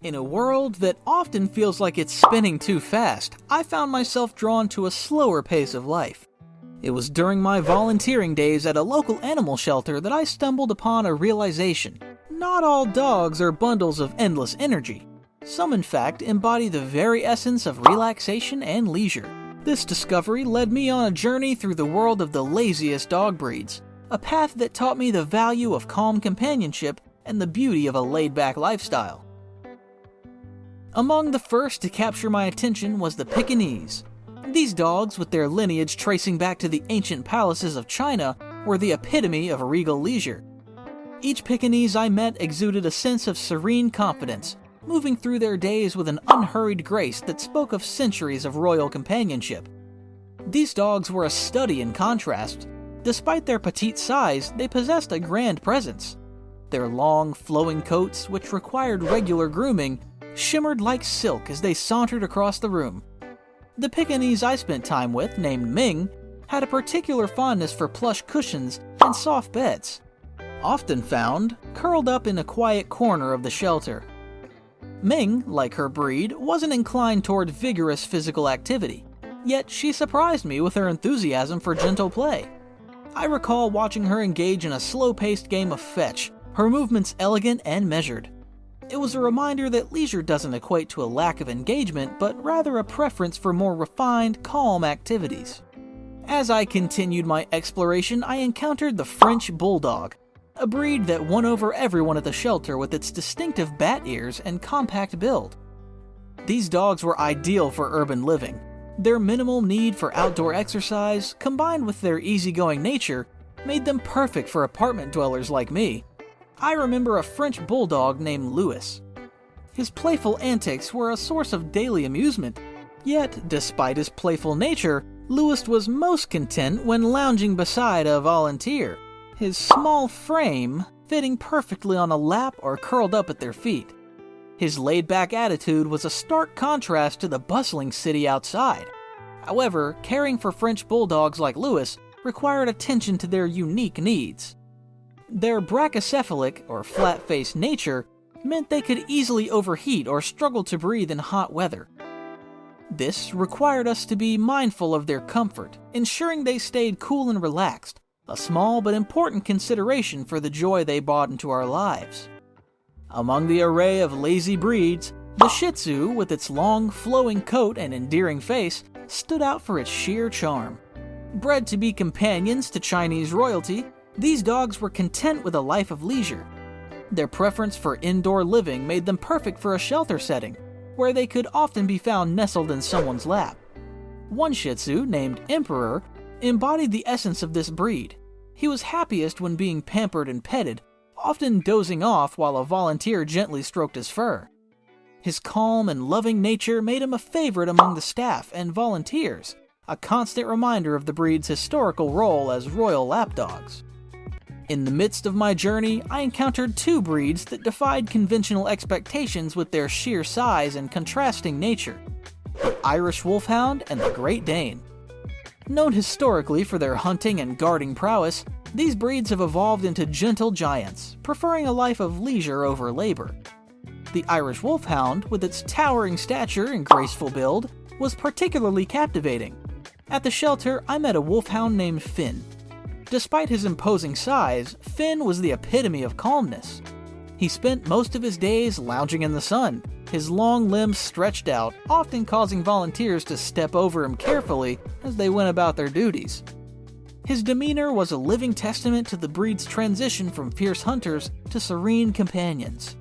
In a world that often feels like it's spinning too fast, I found myself drawn to a slower pace of life. It was during my volunteering days at a local animal shelter that I stumbled upon a realization. Not all dogs are bundles of endless energy. Some, in fact, embody the very essence of relaxation and leisure. This discovery led me on a journey through the world of the laziest dog breeds, a path that taught me the value of calm companionship and the beauty of a laid-back lifestyle. Among the first to capture my attention was the Pekingese. These dogs, with their lineage tracing back to the ancient palaces of China, were the epitome of regal leisure. Each Pekingese I met exuded a sense of serene confidence, moving through their days with an unhurried grace that spoke of centuries of royal companionship. These dogs were a study in contrast. Despite their petite size, they possessed a grand presence. Their long, flowing coats, which required regular grooming, shimmered like silk as they sauntered across the room. The Pekingese I spent time with, named Ming, had a particular fondness for plush cushions and soft beds, often found curled up in a quiet corner of the shelter. Ming, like her breed, wasn't inclined toward vigorous physical activity, yet she surprised me with her enthusiasm for gentle play. I recall watching her engage in a slow-paced game of fetch, her movements elegant and measured. It was a reminder that leisure doesn't equate to a lack of engagement, but rather a preference for more refined, calm activities. As I continued my exploration, I encountered the French Bulldog, a breed that won over everyone at the shelter with its distinctive bat ears and compact build. These dogs were ideal for urban living. Their minimal need for outdoor exercise, combined with their easygoing nature, made them perfect for apartment dwellers like me. I remember a French bulldog named Louis. His playful antics were a source of daily amusement, yet, despite his playful nature, Louis was most content when lounging beside a volunteer, his small frame fitting perfectly on a lap or curled up at their feet. His laid-back attitude was a stark contrast to the bustling city outside. However, caring for French bulldogs like Louis required attention to their unique needs. Their brachycephalic, or flat-faced nature, meant they could easily overheat or struggle to breathe in hot weather. This required us to be mindful of their comfort, ensuring they stayed cool and relaxed, a small but important consideration for the joy they brought into our lives. Among the array of lazy breeds, the Shih Tzu, with its long, flowing coat and endearing face, stood out for its sheer charm. Bred to be companions to Chinese royalty, these dogs were content with a life of leisure. Their preference for indoor living made them perfect for a shelter setting, where they could often be found nestled in someone's lap. One Shih Tzu, named Emperor, embodied the essence of this breed. He was happiest when being pampered and petted, often dozing off while a volunteer gently stroked his fur. His calm and loving nature made him a favorite among the staff and volunteers, a constant reminder of the breed's historical role as royal lapdogs. In the midst of my journey, I encountered two breeds that defied conventional expectations with their sheer size and contrasting nature: the Irish Wolfhound and the Great Dane. Known historically for their hunting and guarding prowess, these breeds have evolved into gentle giants, preferring a life of leisure over labor. The Irish Wolfhound, with its towering stature and graceful build, was particularly captivating. At the shelter, I met a wolfhound named Finn. Despite his imposing size, Finn was the epitome of calmness. He spent most of his days lounging in the sun, his long limbs stretched out, often causing volunteers to step over him carefully as they went about their duties. His demeanor was a living testament to the breed's transition from fierce hunters to serene companions.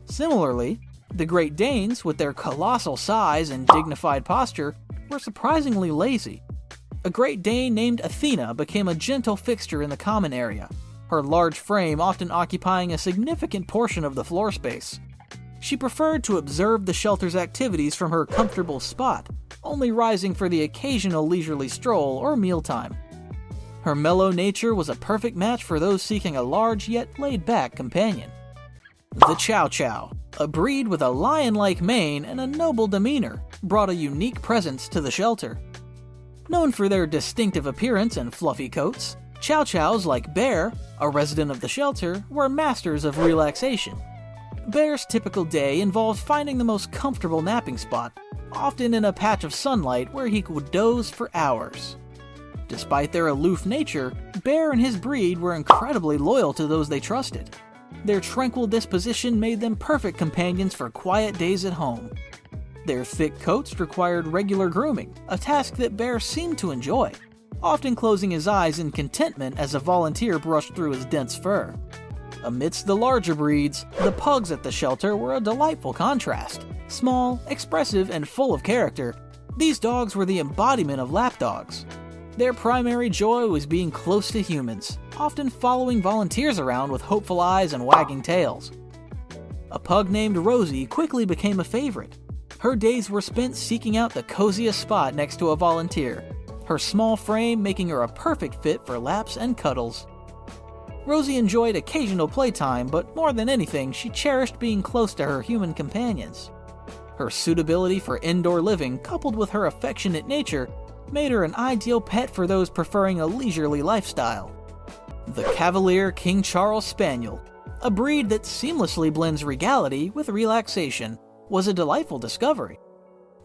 Similarly, the Great Danes, with their colossal size and dignified posture, were surprisingly lazy. A Great Dane named Athena became a gentle fixture in the common area, her large frame often occupying a significant portion of the floor space. She preferred to observe the shelter's activities from her comfortable spot, only rising for the occasional leisurely stroll or mealtime. Her mellow nature was a perfect match for those seeking a large yet laid-back companion. The Chow, a breed with a lion-like mane and a noble demeanor, brought a unique presence to the shelter. Known for their distinctive appearance and fluffy coats, Chows like Bear, a resident of the shelter, were masters of relaxation. Bear's typical day involved finding the most comfortable napping spot, often in a patch of sunlight where he could doze for hours. Despite their aloof nature, Bear and his breed were incredibly loyal to those they trusted. Their tranquil disposition made them perfect companions for quiet days at home. Their thick coats required regular grooming, a task that Bear seemed to enjoy, often closing his eyes in contentment as a volunteer brushed through his dense fur. Amidst the larger breeds, the pugs at the shelter were a delightful contrast. Small, expressive, and full of character, these dogs were the embodiment of lapdogs. Their primary joy was being close to humans, often following volunteers around with hopeful eyes and wagging tails. A pug named Rosie quickly became a favorite. Her days were spent seeking out the coziest spot next to a volunteer, her small frame making her a perfect fit for laps and cuddles. Rosie enjoyed occasional playtime, but more than anything, she cherished being close to her human companions. Her suitability for indoor living, coupled with her affectionate nature, made her an ideal pet for those preferring a leisurely lifestyle. The Cavalier King Charles Spaniel, a breed that seamlessly blends regality with relaxation, was a delightful discovery.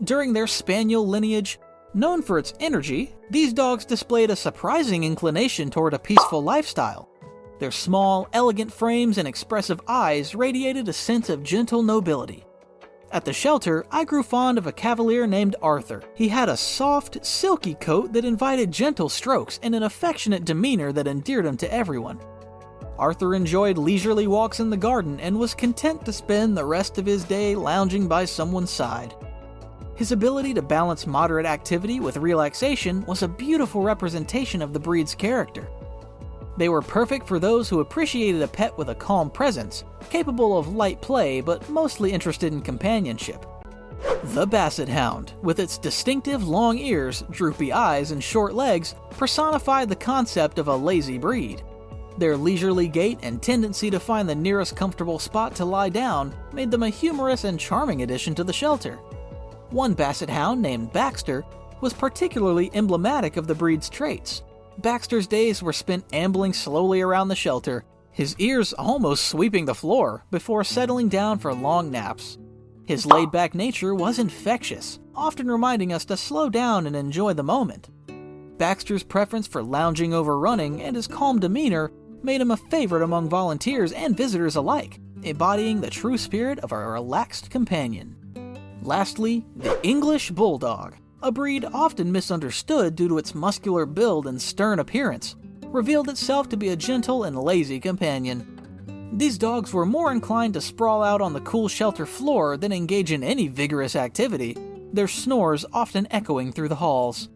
During their Spaniel lineage, known for its energy, these dogs displayed a surprising inclination toward a peaceful lifestyle. Their small, elegant frames and expressive eyes radiated a sense of gentle nobility. At the shelter, I grew fond of a Cavalier named Arthur. He had a soft, silky coat that invited gentle strokes and an affectionate demeanor that endeared him to everyone. Arthur enjoyed leisurely walks in the garden and was content to spend the rest of his day lounging by someone's side. His ability to balance moderate activity with relaxation was a beautiful representation of the breed's character. They were perfect for those who appreciated a pet with a calm presence, capable of light play but mostly interested in companionship. The Basset Hound, with its distinctive long ears, droopy eyes, and short legs, personified the concept of a lazy breed. Their leisurely gait and tendency to find the nearest comfortable spot to lie down made them a humorous and charming addition to the shelter. One Basset Hound named Baxter was particularly emblematic of the breed's traits. Baxter's days were spent ambling slowly around the shelter, his ears almost sweeping the floor, before settling down for long naps. His laid-back nature was infectious, often reminding us to slow down and enjoy the moment. Baxter's preference for lounging over running and his calm demeanor made him a favorite among volunteers and visitors alike, embodying the true spirit of a relaxed companion. Lastly, the English Bulldog, a breed often misunderstood due to its muscular build and stern appearance, revealed itself to be a gentle and lazy companion. These dogs were more inclined to sprawl out on the cool shelter floor than engage in any vigorous activity, their snores often echoing through the halls.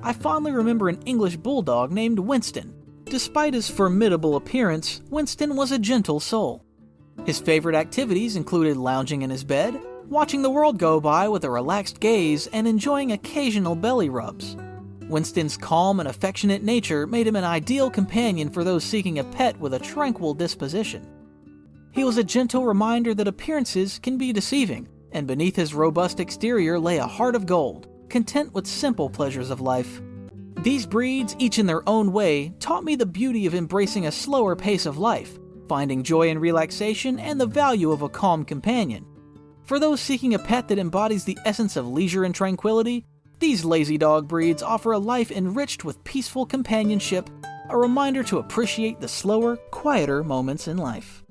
I fondly remember an English Bulldog named Winston. Despite his formidable appearance, Winston was a gentle soul. His favorite activities included lounging in his bed, watching the world go by with a relaxed gaze, and enjoying occasional belly rubs. Winston's calm and affectionate nature made him an ideal companion for those seeking a pet with a tranquil disposition. He was a gentle reminder that appearances can be deceiving, and beneath his robust exterior lay a heart of gold, content with simple pleasures of life. These breeds, each in their own way, taught me the beauty of embracing a slower pace of life, finding joy in relaxation and the value of a calm companion. For those seeking a pet that embodies the essence of leisure and tranquility, these lazy dog breeds offer a life enriched with peaceful companionship, a reminder to appreciate the slower, quieter moments in life.